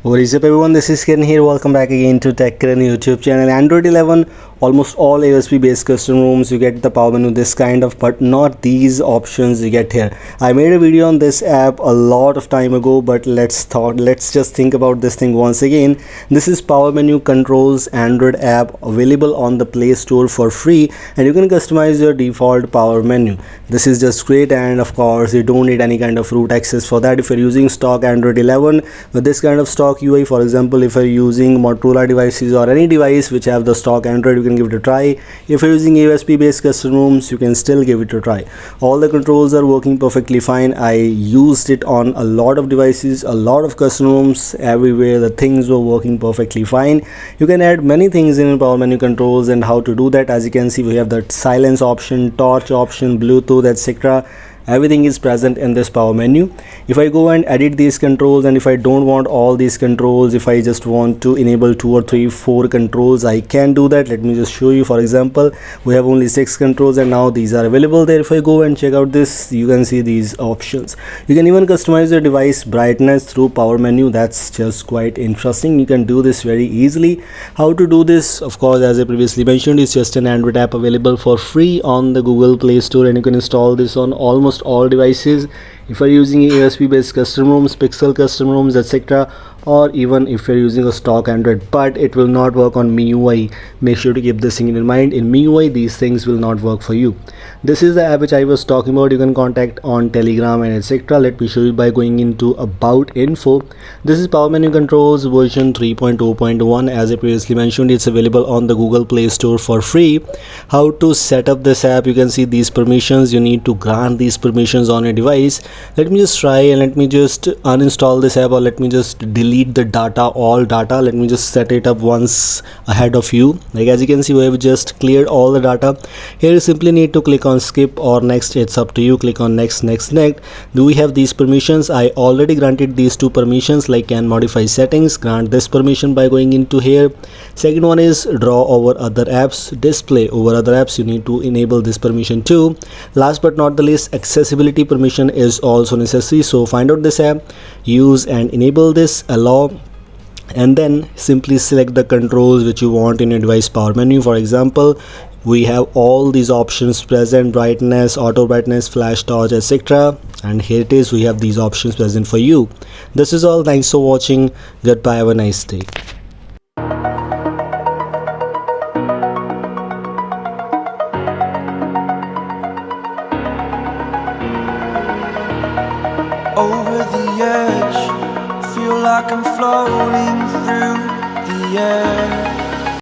What is up everyone, this is Ken here. Welcome back again to TechCran YouTube channel. Android 11, almost all AOSP based custom rooms you get the power menu this kind of, but not these options you get here. I made a video on this app a lot of time ago, but let's just think about this thing once again. This is power menu controls Android app available on the Play Store for free, and you can customize your default power menu. This is just great, and of course you don't need any kind of root access for that. If you're using stock Android 11 with this kind of stock UI, for example, if you're using Motorola devices or any device which have the stock Android, you can give it a try. If you're using AOSP based custom rooms, you can still give it a try. All the controls are working perfectly fine. I used it on a lot of devices, a lot of custom rooms, everywhere the things were working perfectly fine. You can add many things in power menu controls, and how to do that, as you can see, we have that silence option, torch option, Bluetooth, etc. Everything is present in this power menu. If I go and edit these controls, and if I don't want all these controls, if I just want to enable 2 or 3 4 controls, I can do that. Let me just show you. For example, we have only 6 controls, and now these are available there. If I go and check out this, you can see these options. You can even customize your device brightness through power menu. That's just quite interesting. You can do this very easily. How to do this? Of course, as I previously mentioned, it's just an Android app available for free on the Google Play Store, and you can install this on almost all devices. If you're using AOSP based custom rooms, pixel custom rooms, etc., or even if you're using a stock Android, but it will not work on MIUI. Make sure to keep this thing in mind. In MIUI, these things will not work for you. This is the app which I was talking about. You can contact on Telegram and etc. Let me show you by going into about info. This is power menu controls version 3.0.1. as I previously mentioned, it's available on the Google Play Store for free. How to set up this app? You can see these permissions. You need to grant these permissions on your device. Let me just try, and let me just uninstall this app, or let me just delete the data, all data. Let me just set it up once ahead of you. Like, as you can see, we have just cleared all the data. Here you simply need to click on skip or next. It's up to you. Click on next. Do we have these permissions? I already granted these 2 permissions, like can modify settings. Grant this permission by going into here. Second one is draw over other apps, display over other apps. You need to enable this permission too. Last but not the least, accessibility permission is also necessary. So find out this app, use and enable this, allow, and then simply select the controls which you want in your device power menu. For example, we have all these options present: brightness, auto brightness, flash torch, etc. And here it is, we have these options present for you. This is all. Thanks for watching. Goodbye, have a nice day. Over the edge, feel like I'm floating through the air.